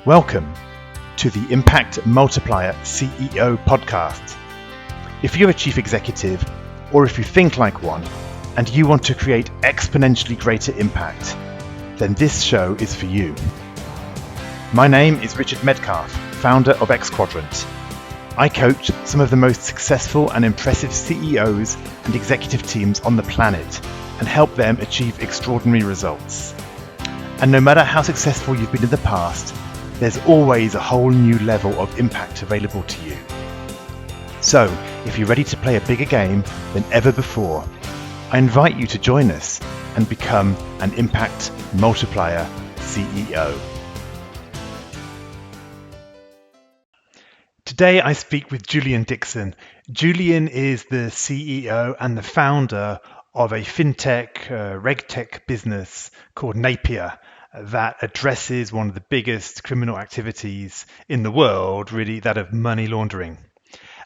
Welcome to the Impact Multiplier CEO podcast. If you're a chief executive, or if you think like one, and you want to create exponentially greater impact, then this show is for you. My name is Richard Medcalf, founder of Xquadrant. I coach some of the most successful and impressive CEOs and executive teams on the planet and help them achieve extraordinary results. And no matter how successful you've been in the past, there's always a whole new level of impact available to you. So, if you're ready to play a bigger game than ever before, I invite you to join us and become an Impact Multiplier CEO. Today I speak with Julian Dixon. Julian is the CEO and the founder of a Fintech, Regtech business called Napier that addresses one of the biggest criminal activities in the world, really that of money laundering.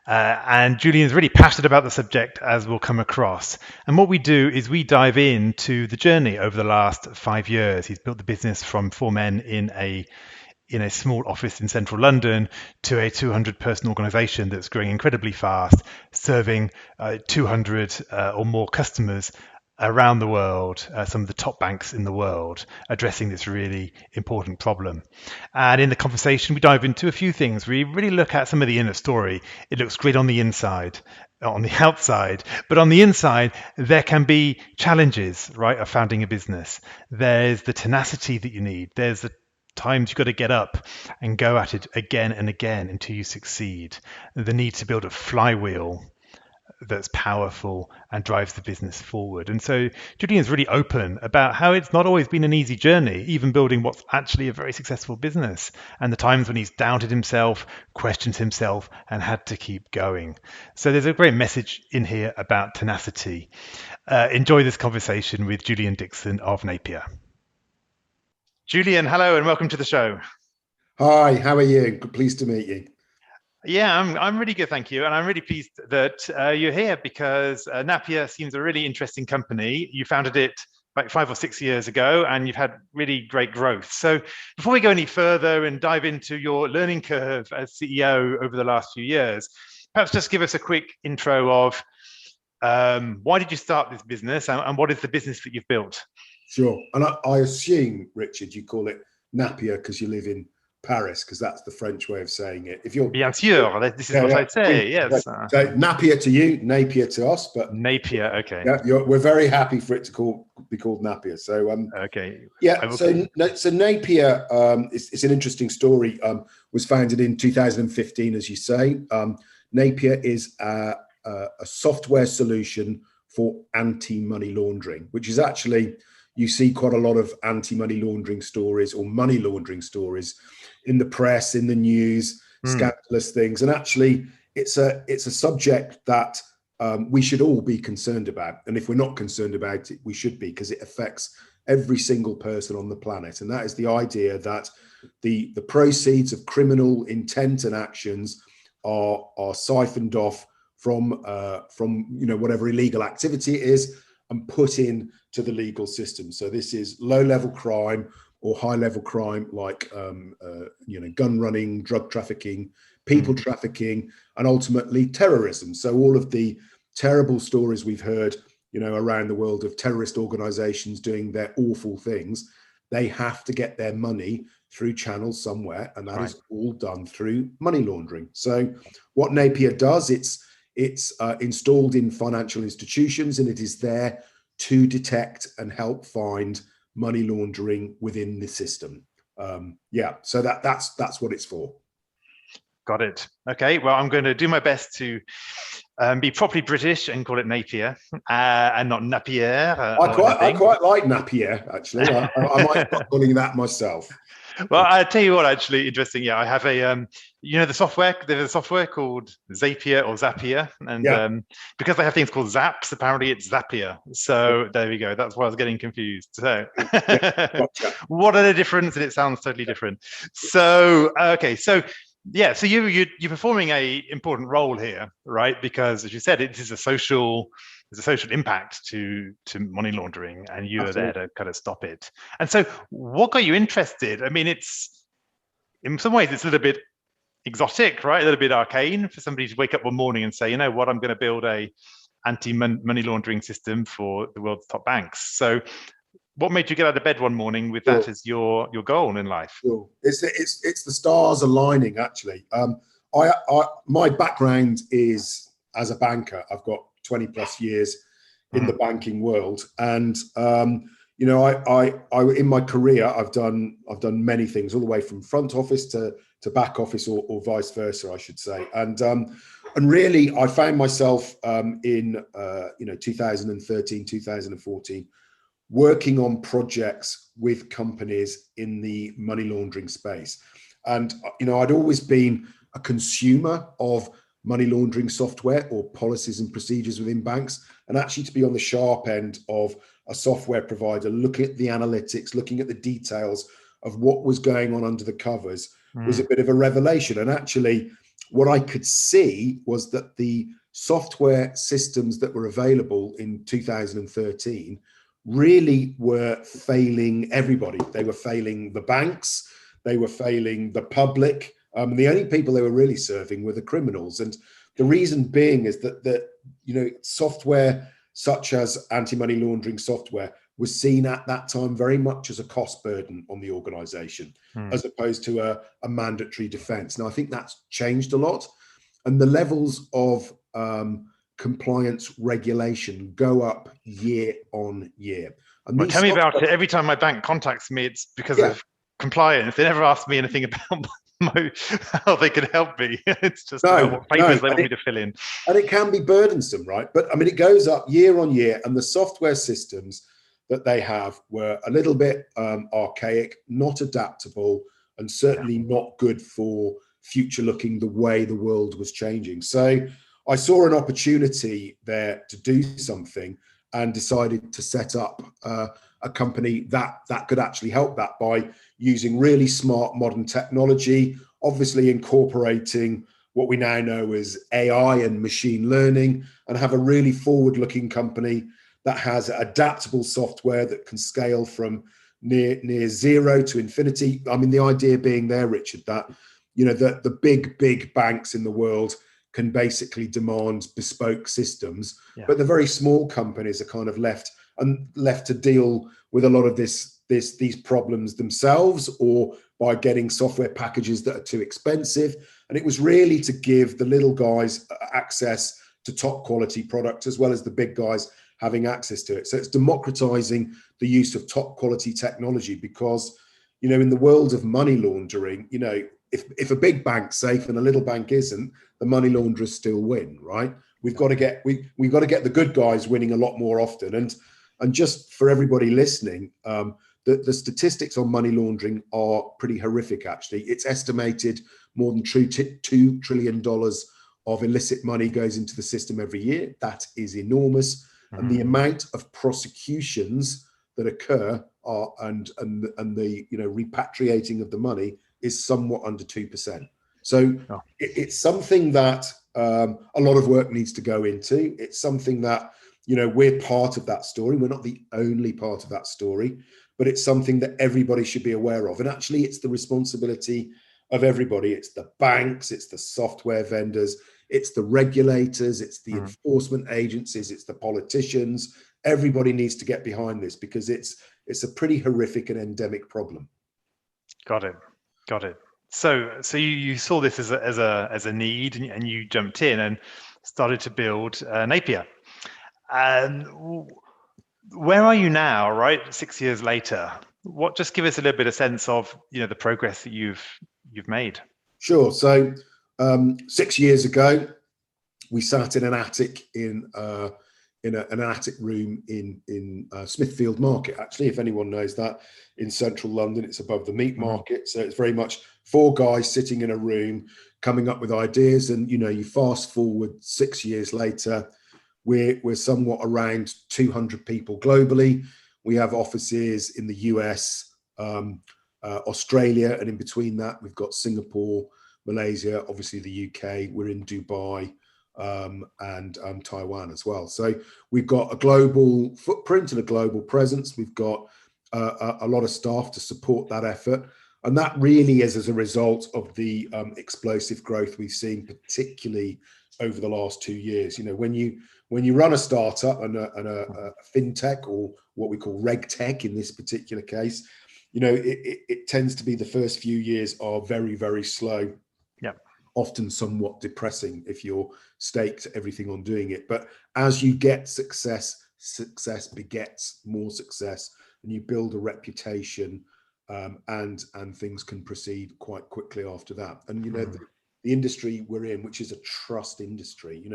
And Julian's really passionate about the subject, as we'll come across. And what we do is we dive into the journey over the last 5 years. He's built the business from 4 men in a small office in central London to a 200-person organization that's growing incredibly fast, serving 200 or more customers around the world, some of the top banks in the world, addressing this really important problem. And in the conversation, we dive into a few things. We really look at some of the inner story. It looks great on the inside, on the outside, but on the inside, there can be challenges, right, of founding a business. There's the tenacity that you need. There's the times you've got to get up and go at it again and again until you succeed. The need to build a flywheel that's powerful and drives the business forward. And so Julian's really open about how it's not always been an easy journey, even building what's actually a very successful business, and the times when he's doubted himself, questioned himself, and had to keep going. So there's a great message in here about tenacity. Enjoy this conversation with Julian Dixon of Napier. Julian, hello and welcome to the show. Hi, how are you? Pleased to meet you. Yeah, I'm really good, thank you. And I'm really pleased that you're here because Napier seems a really interesting company. You founded it like 5 or 6 years ago and you've had really great growth. So before we go any further and dive into your learning curve as CEO over the last few years, perhaps just give us a quick intro of why did you start this business and what is the business that you've built? Sure. And I assume, Richard, you call it Napier because you live in Paris, because that's the French way of saying it. If you're Bien sûr, this is what I'd say, yes. So Napier to you, Napier to us, but Napier, okay. Yeah, we're very happy for it to be called Napier. So okay. Yeah, so Napier, it's an interesting story. Was founded in 2015, as you say. Napier is a software solution for anti-money laundering, which is actually, you see quite a lot of anti-money laundering stories or money laundering stories in the press, in the news, scandalous things. And actually, it's a subject that we should all be concerned about. And if we're not concerned about it, we should be, because it affects every single person on the planet. And that is the idea that the proceeds of criminal intent and actions are siphoned off from whatever illegal activity it is and put in to the legal system. So this is low-level crime or high-level crime like gun running, drug trafficking, people trafficking, and ultimately terrorism. So all of the terrible stories we've heard, around the world of terrorist organizations doing their awful things, they have to get their money through channels somewhere, and that is all done through money laundering. So what Napier does, it's installed in financial institutions, and it is there to detect and help find money laundering within the system. So that's what it's for. Got it. Okay, well, I'm going to do my best to be properly British and call it Napier and not Napier. I quite like Napier, actually. I might start calling that myself. Well, I tell you what, actually, interesting. Yeah, I have a, the software. There's a software called Zapier or Zapier, and because they have things called Zaps, apparently it's Zapier. So there we go. That's why I was getting confused. So, gotcha. What are the difference? And it sounds totally different. So, okay, so yeah, so you're performing a important role here, right? Because as you said, it is a social. There's a social impact to money laundering, and you are there to kind of stop it. And so what got you interested? I mean, it's in some ways it's a little bit exotic, right? A little bit arcane for somebody to wake up one morning and say, you know what, I'm going to build a anti-money laundering system for the world's top banks. So what made you get out of bed one morning with that as your goal in life? Sure. It's the stars aligning, actually. My background is as a banker. I've got 20 plus years in the banking world, and you know, I in my career I've done many things, all the way from front office to back office, or vice versa, I should say. And really, I found myself in 2013, 2014. Working on projects with companies in the money laundering space. And, you know, I'd always been a consumer of money laundering software or policies and procedures within banks. And actually to be on the sharp end of a software provider, looking at the analytics, looking at the details of what was going on under the covers was a bit of a revelation. And actually what I could see was that the software systems that were available in 2013 really were failing everybody. They were failing the banks, they were failing the public, and the only people they were really serving were the criminals. And the reason being is that you know, software such as anti-money laundering software was seen at that time very much as a cost burden on the organization, as opposed to a mandatory defense. Now I think that's changed a lot, and the levels of compliance regulation go up year on year. And well, tell me about it. Every time my bank contacts me, it's because of compliance. They never ask me anything about how they can help me. It's just what papers they want me to fill in. And it can be burdensome, right? But I mean, it goes up year on year, and the software systems that they have were a little bit archaic, not adaptable, and certainly not good for future looking the way the world was changing. So I saw an opportunity there to do something, and decided to set up a company that could actually help that by using really smart modern technology, obviously incorporating what we now know as AI and machine learning, and have a really forward-looking company that has adaptable software that can scale from near zero to infinity. I mean, the idea being there, Richard, that, you know, the big banks in the world can basically demand bespoke systems, but the very small companies are kind of left to deal with a lot of these problems themselves, or by getting software packages that are too expensive. And it was really to give the little guys access to top quality products, as well as the big guys having access to it. So it's democratizing the use of top quality technology, because, you know, in the world of money laundering, you know, if a big bank's safe and a little bank isn't, the money launderers still win, right? We've got to get the good guys winning a lot more often. And just for everybody listening, the statistics on money laundering are pretty horrific, actually. It's estimated more than $2 trillion of illicit money goes into the system every year. That is enormous. And the amount of prosecutions that occur and the, you know, repatriating of the money is somewhat under 2%. So it's something that a lot of work needs to go into. It's something that, you know, we're part of that story. We're not the only part of that story, but it's something that everybody should be aware of. And actually, it's the responsibility of everybody. It's the banks, it's the software vendors, it's the regulators, it's the enforcement agencies, it's the politicians. Everybody needs to get behind this, because it's a pretty horrific and endemic problem. Got it. So you saw this as a need, and you jumped in and started to build Napier. Where are you now, right? 6 years later. Just give us a little bit of sense of, you know, the progress that you've made. Sure. So 6 years ago, we sat in an attic in an attic room in Smithfield Market. Actually, if anyone knows that, in central London, it's above the meat market. So it's very much four guys sitting in a room, coming up with ideas. And, you know, you fast forward 6 years later, we're somewhat around 200 people globally. We have offices in the US, Australia, and in between that, we've got Singapore, Malaysia, obviously the UK. We're in Dubai, and Taiwan as well. So we've got a global footprint and a global presence. We've got a lot of staff to support that effort. And that really is as a result of the explosive growth we've seen, particularly over the last 2 years. When you run a startup and a fintech, or what we call regtech in this particular case, it tends to be the first few years are very, very slow. Yeah. Often somewhat depressing if you're staked everything on doing it. But as you get success begets more success, and you build a reputation, and things can proceed quite quickly after that. And the industry we're in, which is a trust industry,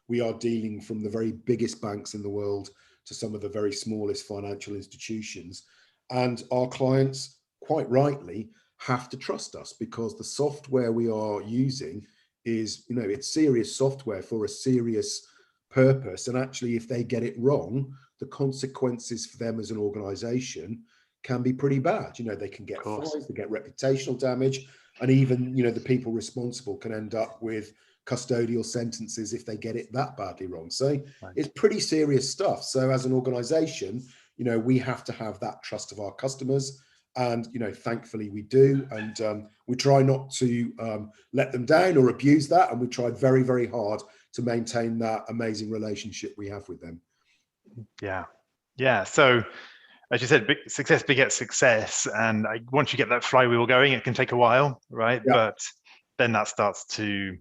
we are dealing from the very biggest banks in the world to some of the very smallest financial institutions, and our clients, quite rightly, have to trust us, because the software we are using is, it's serious software for a serious purpose. And actually, if they get it wrong, the consequences for them as an organization can be pretty bad. They can get fines, they get reputational damage, and even, the people responsible can end up with custodial sentences if they get it that badly wrong. So it's pretty serious stuff. So as an organization, we have to have that trust of our customers. And, thankfully we do. And we try not to let them down or abuse that. And we tried very, very hard to maintain that amazing relationship we have with them. Yeah. Yeah. So as you said, success begets success. And once you get that flywheel going, it can take a while, right? Yeah. But then that starts to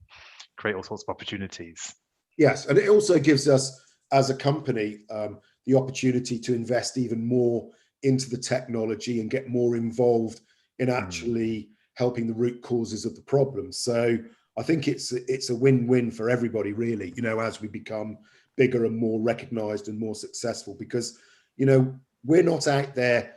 create all sorts of opportunities. Yes. And it also gives us, as a company, the opportunity to invest even more into the technology and get more involved in actually helping the root causes of the problem. So I think it's a win-win for everybody, really, as we become bigger and more recognized and more successful, because, we're not out there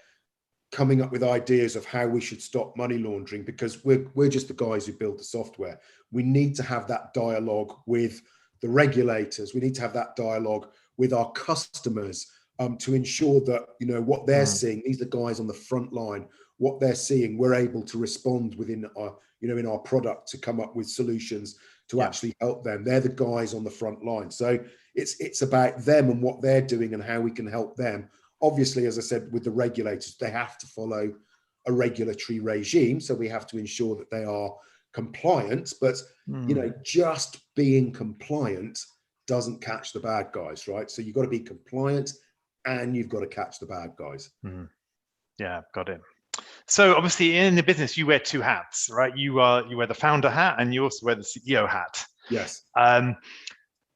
coming up with ideas of how we should stop money laundering, because we're just the guys who build the software. We need to have that dialogue with the regulators. We need to have that dialogue with our customers, to ensure that, what they're seeing, these are the guys on the front line, what they're seeing, we're able to respond within our, in our product to come up with solutions to actually help them. They're the guys on the front line. So it's about them and what they're doing and how we can help them. Obviously, as I said, with the regulators, they have to follow a regulatory regime. So we have to ensure that they are compliant, but, just being compliant doesn't catch the bad guys, right? So you've got to be compliant and you've got to catch the bad guys. Yeah, got it. So obviously in the business, you wear two hats, right? You wear the founder hat and you also wear the CEO hat. Yes.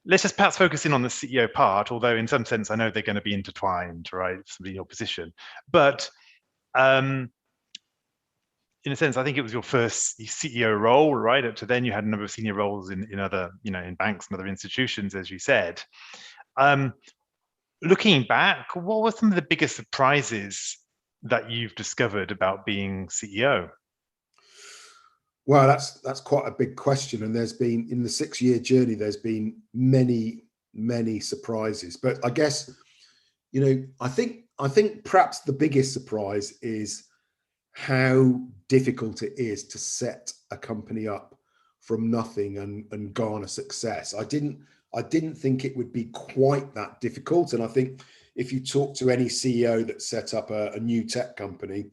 Let's just perhaps focus in on the CEO part, although in some sense, I know they're going to be intertwined, right? Somebody in your position. But in a sense, I think it was your first CEO role, right? Up to then, you had a number of senior roles in other, in banks and other institutions, as you said. Looking back, what were some of the biggest surprises that you've discovered about being CEO? Well, that's quite a big question. And there's been, in the 6-year journey, there's been many, many surprises. But I guess, I think perhaps the biggest surprise is how difficult it is to set a company up from nothing and garner success. I didn't think it would be quite that difficult. And I think if you talk to any CEO that set up a new tech company,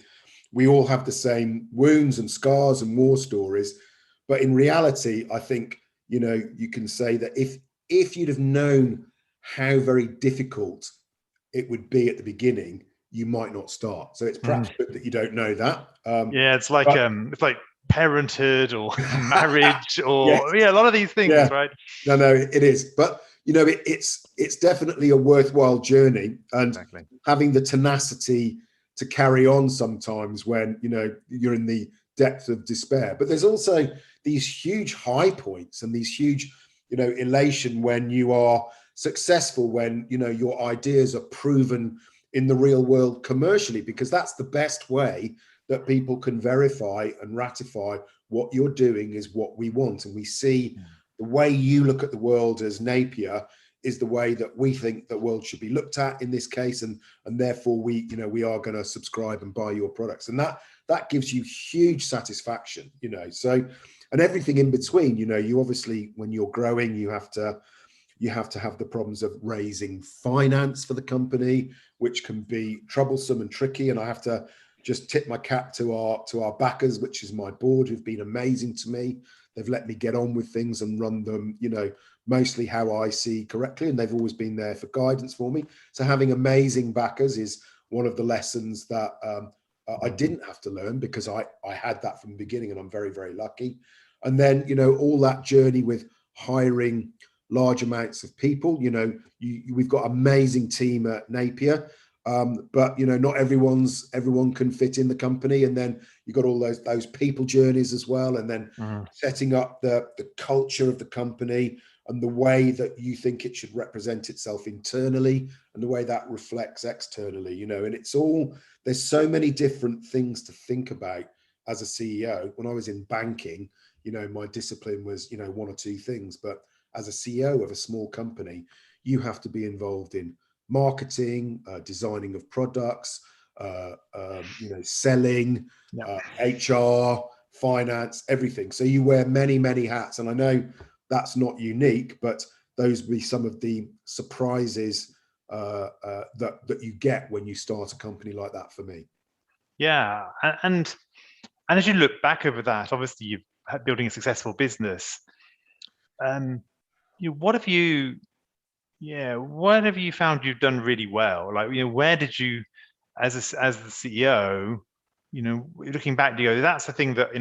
we all have the same wounds and scars and war stories. But in reality, I think, you can say that if you'd have known how very difficult it would be at the beginning, you might not start. So it's perhaps good that you don't know that. Yeah, it's like parenthood or marriage or a lot of these things, right? No, it is. But it's definitely a worthwhile journey, and having the tenacity to carry on sometimes when you're in the depth of despair. But there's also these huge high points and these huge elation when you are successful, when your ideas are proven in the real world commercially, because that's the best way that people can verify and ratify what you're doing is what we want. And we see the way you look at the world as Napier is the way that we think the world should be looked at in this case, and therefore we are going to subscribe and buy your products, and that gives you huge satisfaction. So, and everything in between. You obviously, when you're growing, you have to have the problems of raising finance for the company, which can be troublesome and tricky, and I have to just tip my cap to our backers, which is my board, who've been amazing to me. They've let me get on with things and run them, mostly how I see correctly, and they've always been there for guidance for me. So having amazing backers is one of the lessons that I didn't have to learn, because I had that from the beginning, and I'm very, very lucky. And then, all that journey with hiring large amounts of people, we've got an amazing team at Napier, but not everyone can fit in the company. And then you've got all those people journeys as well, and then setting up the culture of the company and the way that you think it should represent itself internally and the way that reflects externally, and there's so many different things to think about as a CEO. When I was in banking, my discipline was, one or two things, but as a CEO of a small company, you have to be involved in marketing, designing of products, selling, HR, finance, everything. So you wear many, many hats. And I know that's not unique, but those would be some of the surprises that you get when you start a company like that for me. Yeah. And as you look back over that, obviously you've had building a successful business. What have you found you've done really well? Like, where did you, as the CEO, looking back, do you go, that's the thing that,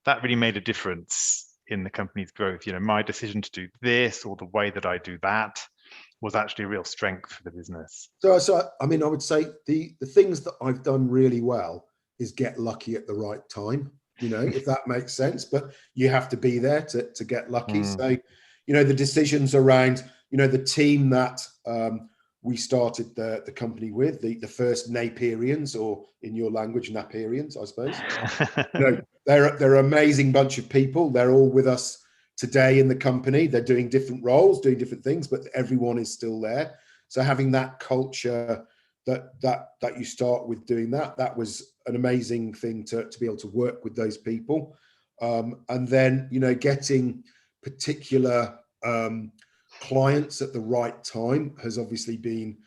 that really made a difference in the company's growth? My decision to do this, or the way that I do that, was actually a real strength for the business. So I would say the things that I've done really well is get lucky at the right time, if that makes sense. But you have to be there to get lucky. So, the decisions around, the team that we started the company with, the first Napierians, or in your language, Napierians, I suppose. They're an amazing bunch of people. They're all with us today in the company. They're doing different roles, doing different things, but everyone is still there. So having that culture that you start with doing that was an amazing thing to be able to work with those people. And then, getting particular clients at the right time has obviously been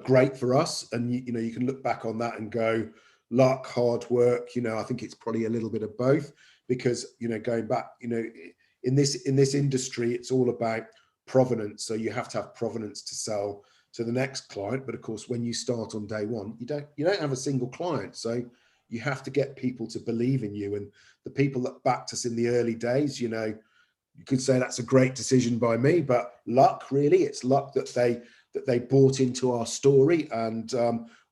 great for us. And, you can look back on that and go, luck, hard work, I think it's probably a little bit of both, because, going back, in this industry, it's all about provenance. So you have to have provenance to sell to the next client. But of course, when you start on day one, you don't have a single client. So you have to get people to believe in you. And the people that backed us in the early days, you could say that's a great decision by me, but luck, really, it's luck that they bought into our story, and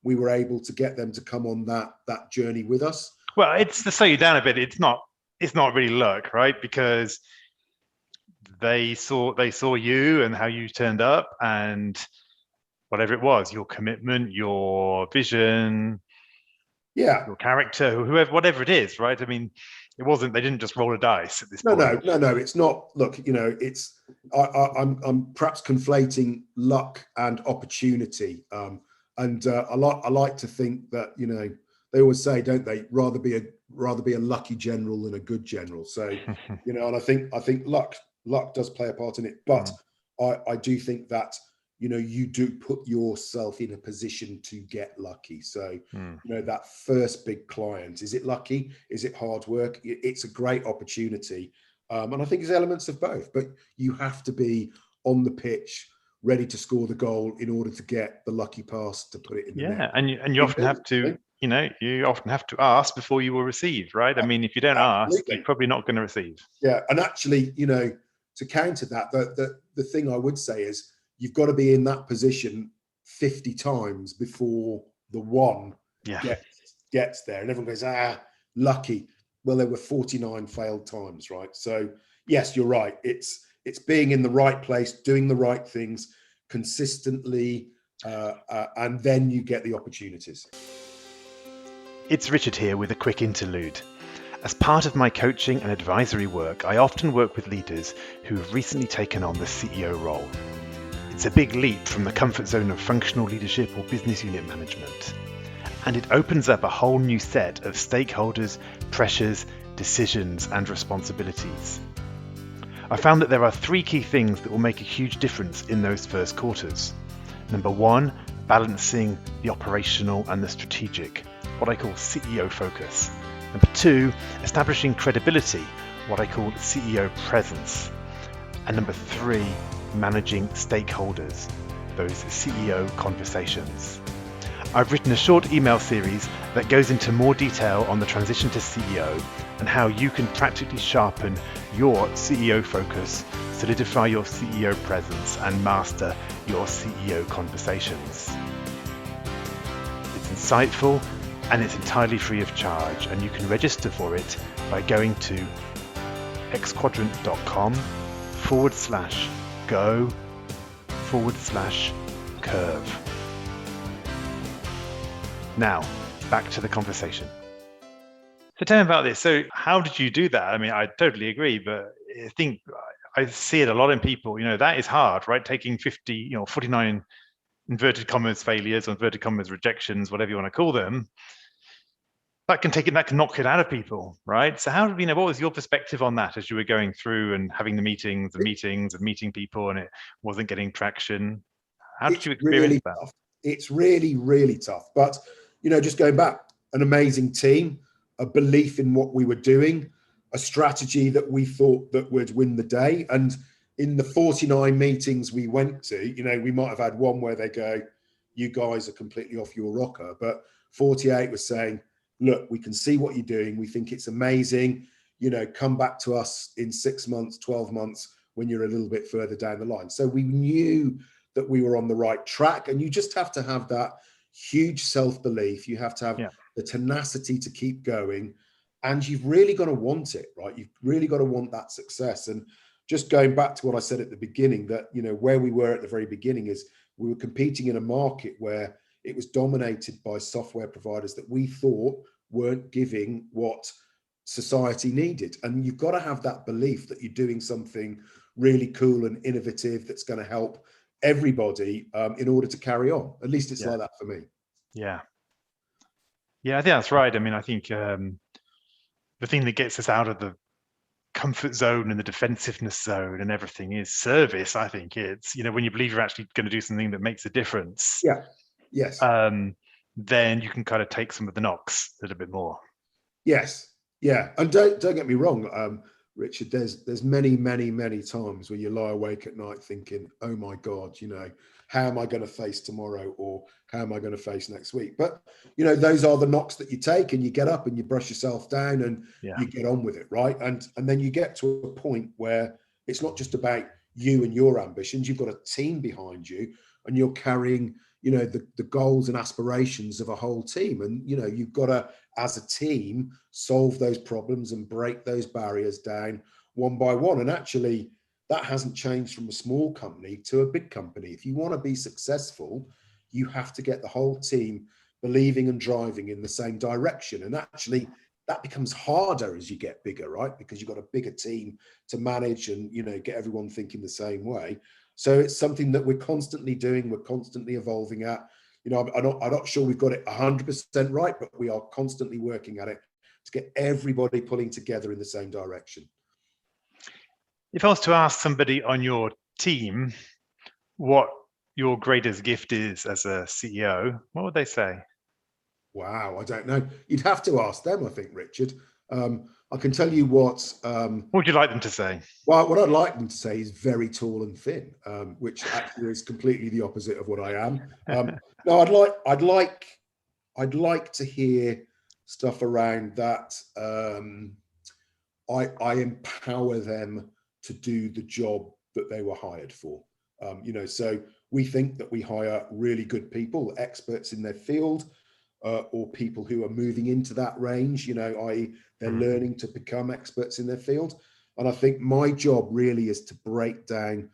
we were able to get them to come on that journey with us. Well, it's to slow you down a bit. It's not really luck, right? Because they saw you and how you turned up, and whatever it was, your commitment, your vision, your character, whatever it is, right? It wasn't, they didn't just roll a dice at this point. No, it's not. Look, it's, I'm perhaps conflating luck and opportunity. And I like to think that, they always say, don't they, rather be a lucky general than a good general. So, and I think luck does play a part in it, but I do think that, you do put yourself in a position to get lucky. So, that first big client, is it lucky? Is it hard work? It's a great opportunity. And I think there's elements of both, but you have to be on the pitch, ready to score the goal in order to get the lucky pass to put it in the net. And you often have to, you often have to ask before you will receive, right? If you don't ask, you're probably not going to receive. Yeah. And actually, to counter that, the thing I would say is, you've got to be in that position 50 times before the one gets there. And everyone goes, lucky. Well, there were 49 failed times, right? So yes, you're right. It's being in the right place, doing the right things consistently, and then you get the opportunities. It's Richard here with a quick interlude. As part of my coaching and advisory work, I often work with leaders who have recently taken on the CEO role. It's a big leap from the comfort zone of functional leadership or business unit management. And it opens up a whole new set of stakeholders, pressures, decisions, and responsibilities. I found that there are 3 key things that will make a huge difference in those first quarters. Number 1, balancing the operational and the strategic, what I call CEO focus. Number 2, establishing credibility, what I call CEO presence. And number 3, managing stakeholders, those CEO conversations. I've written a short email series that goes into more detail on the transition to CEO and how you can practically sharpen your CEO focus, solidify your CEO presence, and master your CEO conversations. It's insightful and it's entirely free of charge, and you can register for it by going to xquadrant.com/go/curve. Now, back to the conversation. So tell me about this. So how did you do that? I mean, I totally agree, but I think I see it a lot in people, that is hard, right? Taking 49 inverted commas failures or inverted commas rejections, whatever you want to call them, that can knock it out of people, right? So what was your perspective on that as you were going through and having the meetings and meeting people and it wasn't getting traction? How did you experience that? Tough. It's really, really tough. But, just going back, an amazing team, a belief in what we were doing, a strategy that we thought that would win the day. And in the 49 meetings we went to, we might have had one where they go, you guys are completely off your rocker. But 48 was saying, look, we can see what you're doing. We think it's amazing. Come back to us in 6 months, 12 months, when you're a little bit further down the line. So we knew that we were on the right track. And you just have to have that huge self-belief. You have to have the tenacity to keep going. And you've really got to want it, right? You've really got to want that success. And just going back to what I said at the beginning, that, where we were at the very beginning is we were competing in a market where it was dominated by software providers that we thought weren't giving what society needed. And you've got to have that belief that you're doing something really cool and innovative that's going to help everybody in order to carry on. At least it's like that for me. Yeah, I think that's right. I mean, I think the thing that gets us out of the comfort zone and the defensiveness zone and everything is service. I think it's, when you believe you're actually going to do something that makes a difference. Yeah. Yes. Then you can kind of take some of the knocks a little bit more. Yes. Yeah. And don't get me wrong, Richard, there's many, many, many times where you lie awake at night thinking, oh my God, how am I going to face tomorrow, or how am I going to face next week? But, those are the knocks that you take, and you get up and you brush yourself down and you get on with it, right? And then you get to a point where it's not just about you and your ambitions. You've got a team behind you, and you're carrying, the goals and aspirations of a whole team. And, you've got to, as a team, solve those problems and break those barriers down one by one. And actually, that hasn't changed from a small company to a big company. If you want to be successful, you have to get the whole team believing and driving in the same direction. And actually, that becomes harder as you get bigger, right? Because you've got a bigger team to manage and, get everyone thinking the same way. So it's something that we're constantly doing. We're constantly evolving at. I'm not sure we've got it 100% right, but we are constantly working at it to get everybody pulling together in the same direction. If I was to ask somebody on your team what your greatest gift is as a CEO, what would they say? Wow, I don't know. You'd have to ask them, I think, Richard. I can tell you what. What would you like them to say? Well, what I'd like them to say is very tall and thin, which actually is completely the opposite of what I am. No, I'd like to hear stuff around that. I empower them to do the job that they were hired for. So we think that we hire really good people, experts in their field, or people who are moving into that range, i.e. they're learning to become experts in their field. And I think my job really is to break down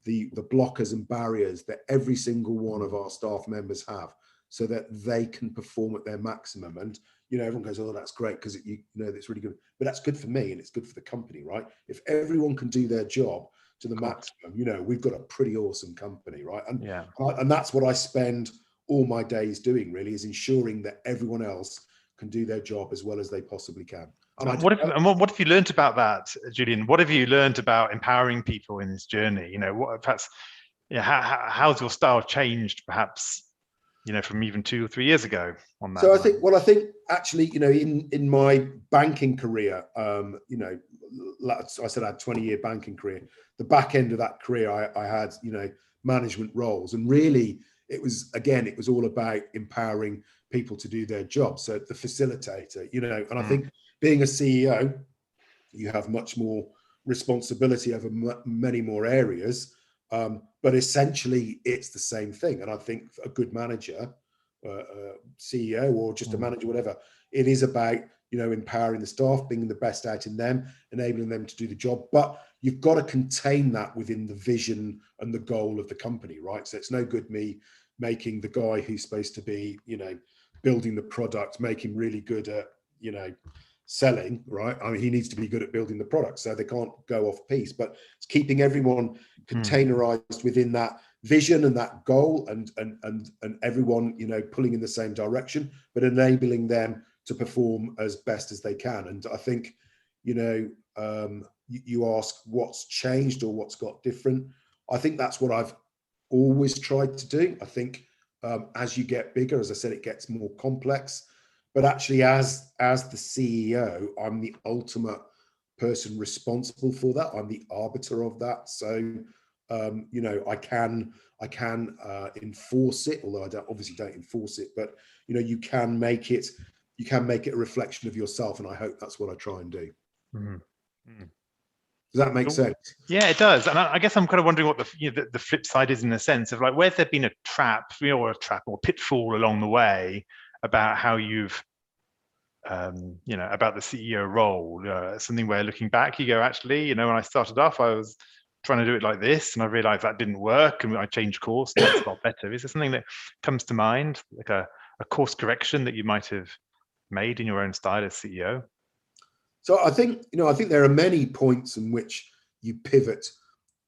the blockers and barriers that every single one of our staff members have, so that they can perform at their maximum. And, everyone goes, oh, that's great because that's really good. But that's good for me and it's good for the company, right? If everyone can do their job to the maximum, we've got a pretty awesome company, right? And that's what I spend all my days doing, really, is ensuring that everyone else can do their job as well as they possibly can. And what have you learned about that, Julian? What have you learned about empowering people in this journey? How's your style changed, perhaps, from even 2 or 3 years ago on that So line? I think actually, in my banking career, I said I had 20-year banking career. The back end of that career, I had, management roles, and really it was all about empowering people to do their job. So the facilitator, and I think being a CEO, you have much more responsibility over many more areas. But essentially, it's the same thing. And I think a good manager, CEO, or just a manager, whatever, it is about empowering the staff, bringing the best out in them, enabling them to do the job. But you've got to contain that within the vision and the goal of the company, right? So it's no good me making the guy who's supposed to be, building the product, make him really good at, selling, right? I mean, he needs to be good at building the product, so they can't go off piece. But it's keeping everyone containerized within that vision and that goal, and everyone pulling in the same direction, but enabling them to perform as best as they can. And I think you ask what's changed or what's got different. I think that's what I've always tried to do. I think as you get bigger, as I said, it gets more complex. But actually, as the CEO, I'm the ultimate person responsible for that. I'm the arbiter of that. So, I can enforce it, although I obviously don't enforce it. But you can make it a reflection of yourself, and I hope that's what I try and do. Does that make sense? Yeah, it does. And I guess I'm kind of wondering what the flip side is, in the sense of like, where's there been a trap, or pitfall along the way about how you've, about the CEO role, something where looking back, you go, actually, when I started off, I was trying to do it like this, and I realized that didn't work, and I changed course, and that's a lot better. Is there something that comes to mind, like a course correction that you might have made in your own style as CEO? So I think there are many points in which you pivot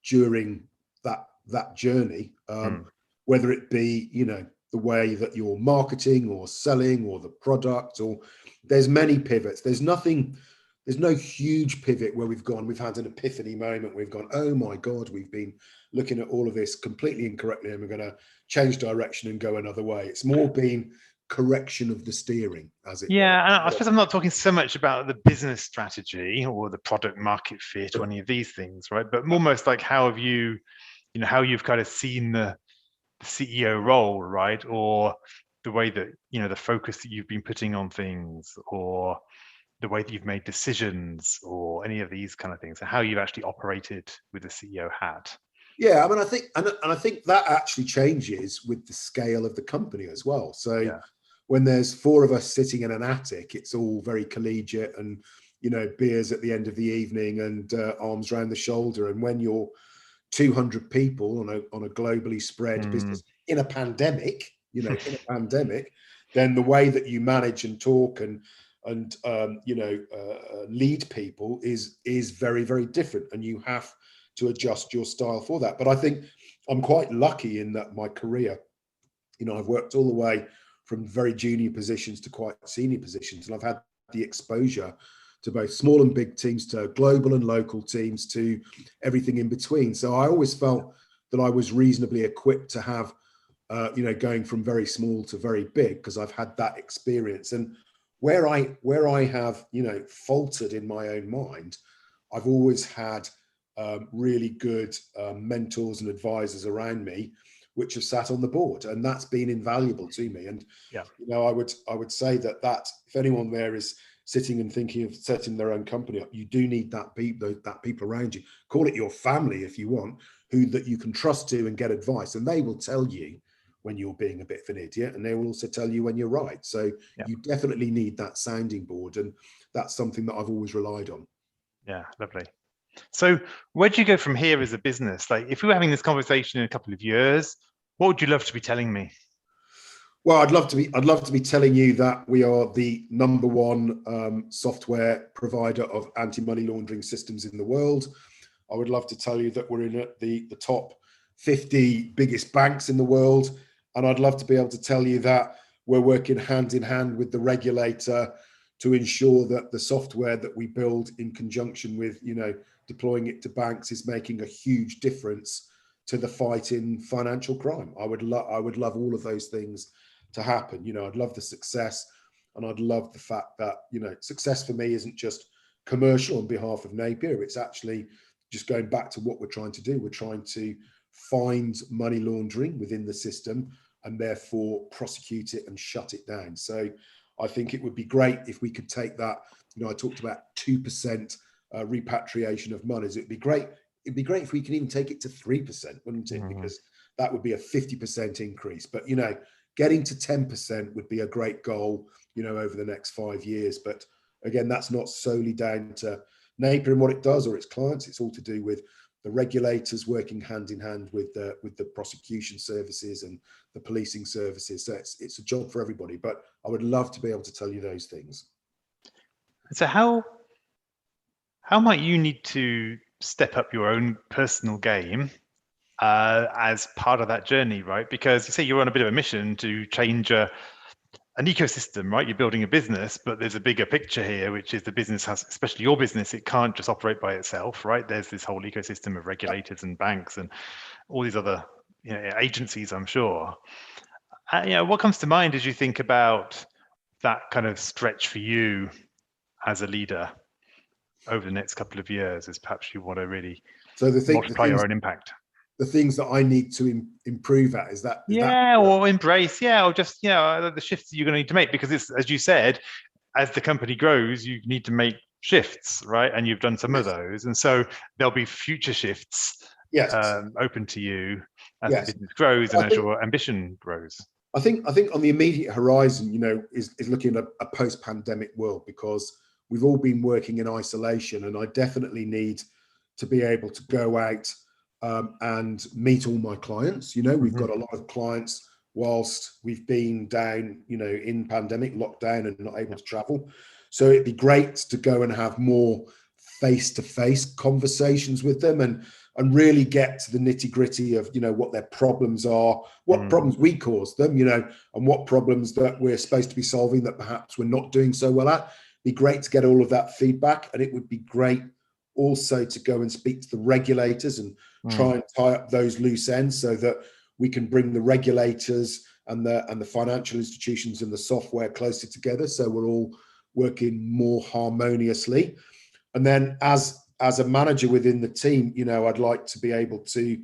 during that journey, whether it be the way that you're marketing or selling or the product, or there's many pivots. There's no huge pivot where we've had an epiphany moment. We've gone, oh my God, we've been looking at all of this completely incorrectly, and we're going to change direction and go another way. It's more been correction of the steering, as it were. And I suppose I'm not talking so much about the business strategy or the product market fit or any of these things, right? But almost like how have you, how you've kind of seen the CEO role, right? Or the way that, the focus that you've been putting on things, or the way that you've made decisions, or any of these kind of things, and how you've actually operated with the CEO hat. Yeah, I mean, I think that actually changes with the scale of the company as well. So when there's 4 of us sitting in an attic, it's all very collegiate, and beers at the end of the evening, and arms around the shoulder. And when you're 200 people on a globally spread business in a pandemic, then the way that you manage and talk and lead people is very, very different, and you have to adjust your style for that. But I think I'm quite lucky in that my career, I've worked all the way from very junior positions to quite senior positions, and I've had the exposure to both small and big teams, to global and local teams, to everything in between. So I always felt that I was reasonably equipped to have, going from very small to very big, because I've had that experience. And where I have, faltered in my own mind, I've always had really good mentors and advisors around me, which have sat on the board, and that's been invaluable to me. And I would say that if anyone there is sitting and thinking of setting their own company up, you do need that people around you. Call it your family if you want, that you can trust to and get advice, and they will tell you when you're being a bit of an idiot, and they will also tell you when you're right. So you definitely need that sounding board, and that's something that I've always relied on. Yeah, lovely. So where do you go from here as a business? Like, if we were having this conversation in a couple of years, what would you love to be telling me? Well, I'd love to be telling you that we are the #1 software provider of anti-money laundering systems in the world. I would love to tell you that we're in the top 50 biggest banks in the world. And I'd love to be able to tell you that we're working hand in hand with the regulator to ensure that the software that we build in conjunction with, deploying it to banks is making a huge difference to the fight in financial crime. I would love all of those things to happen. I'd love the success, and I'd love the fact that, success for me isn't just commercial on behalf of Napier. It's actually just going back to what we're trying to do. We're trying to find money laundering within the system and therefore prosecute it and shut it down. So I think it would be great if we could take that. I talked about 2% repatriation of monies. It'd be great if we can even take it to 3%, wouldn't it? Because that would be a 50% increase. But getting to 10% would be a great goal, over the next 5 years. But again, that's not solely down to Napier and what it does or its clients. It's all to do with the regulators working hand in hand with the prosecution services and the policing services. So it's a job for everybody. But I would love to be able to tell you those things. So how might you need to step up your own personal game as part of that journey, right? Because you say you're on a bit of a mission to change an ecosystem, right? You're building a business, but there's a bigger picture here, which is the business has, especially your business, it can't just operate by itself, right? There's this whole ecosystem of regulators and banks and all these other agencies, I'm sure. What comes to mind as you think about that kind of stretch for you as a leader over the next couple of years, as perhaps you want to really multiply your own impact? The things that I need to improve at is that or embrace, or just the shifts you're going to need to make, because it's, as you said, as the company grows, you need to make shifts, right? And you've done some of those, and so there'll be future shifts open to you as the business grows and as your ambition grows. I think on the immediate horizon, is looking at a post-pandemic world, because we've all been working in isolation, and I definitely need to be able to go out and meet all my clients. We've got a lot of clients whilst we've been down, in pandemic lockdown and not able to travel. So it'd be great to go and have more face-to-face conversations with them and really get to the nitty-gritty of, what their problems are, what problems we caused them, and what problems that we're supposed to be solving that perhaps we're not doing so well at. It'd be great to get all of that feedback, and it would be great also to go and speak to the regulators and try and tie up those loose ends so that we can bring the regulators and the financial institutions and the software closer together, so we're all working more harmoniously. And then as a manager within the team, I'd like to be able to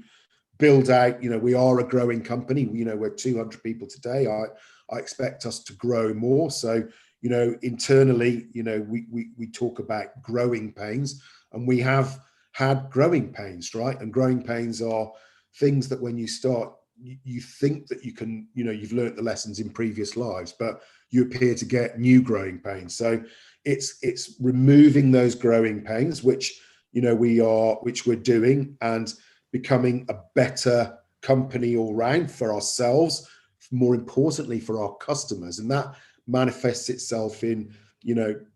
build out, we are a growing company, we're 200 people today. I expect us to grow more. So, internally, we talk about growing pains, and we have had growing pains, right? And growing pains are things that when you start, you think that you can, you've learned the lessons in previous lives, but you appear to get new growing pains. So it's removing those growing pains, which we're doing, and becoming a better company all round for ourselves, more importantly for our customers. And that manifests itself in,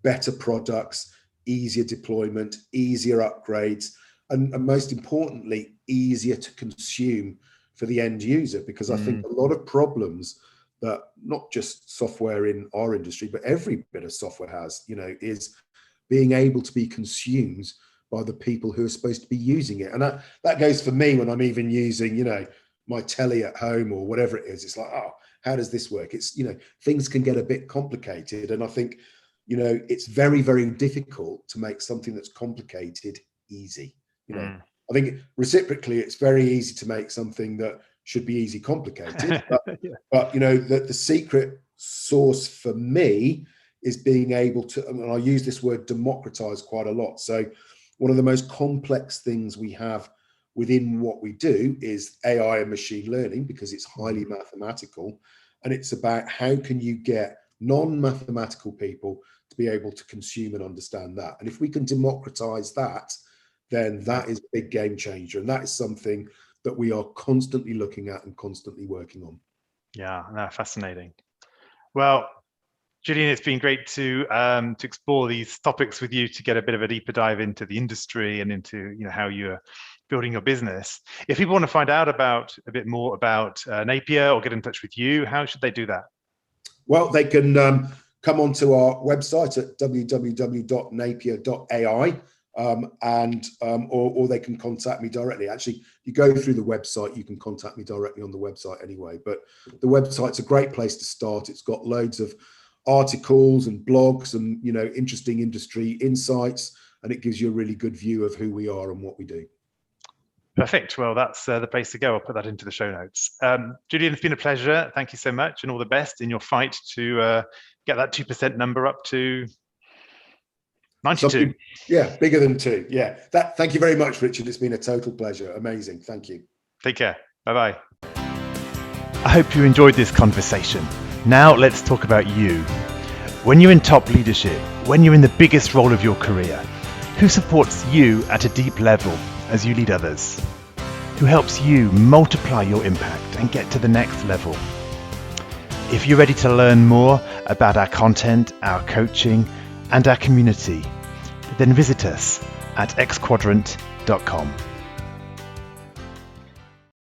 better products, easier deployment, easier upgrades, and most importantly, easier to consume for the end user. Because I think a lot of problems that not just software in our industry, but every bit of software has, is being able to be consumed by the people who are supposed to be using it. And that goes for me when I'm even using, my telly at home or whatever it is. It's like, oh, how does this work? It's, things can get a bit complicated. And I think, it's very, very difficult to make something that's complicated easy. I think reciprocally, it's very easy to make something that should be easy complicated. But the secret sauce for me is being able to, and I use this word democratize quite a lot. So one of the most complex things we have within what we do is AI and machine learning, because it's highly mathematical, and it's about how can you get non-mathematical people to be able to consume and understand that. And if we can democratize that, then that is a big game changer. And that is something that we are constantly looking at and constantly working on. Yeah, no, fascinating. Well, Julian, it's been great to explore these topics with you, to get a bit of a deeper dive into the industry and into how you're building your business. If people want to find out a bit more about Napier or get in touch with you, how should they do that? Well, they can come onto our website at www.napier.ai. or they can contact me directly. Actually, you go through the website, you can contact me directly on the website anyway. But the website's a great place to start. It's got loads of articles and blogs and interesting industry insights, and it gives you a really good view of who we are and what we do. Perfect. Well, that's the place to go. I'll put that into the show notes. Julian, it's been a pleasure. Thank you so much, and all the best in your fight to get that 2% number up to 92. Yeah, bigger than 2. Yeah. Thank you very much, Richard. It's been a total pleasure. Amazing. Thank you. Take care. Bye-bye. I hope you enjoyed this conversation. Now let's talk about you. When you're in top leadership, when you're in the biggest role of your career, who supports you at a deep level as you lead others? Who helps you multiply your impact and get to the next level? If you're ready to learn more about our content, our coaching, and our community, then visit us at xquadrant.com.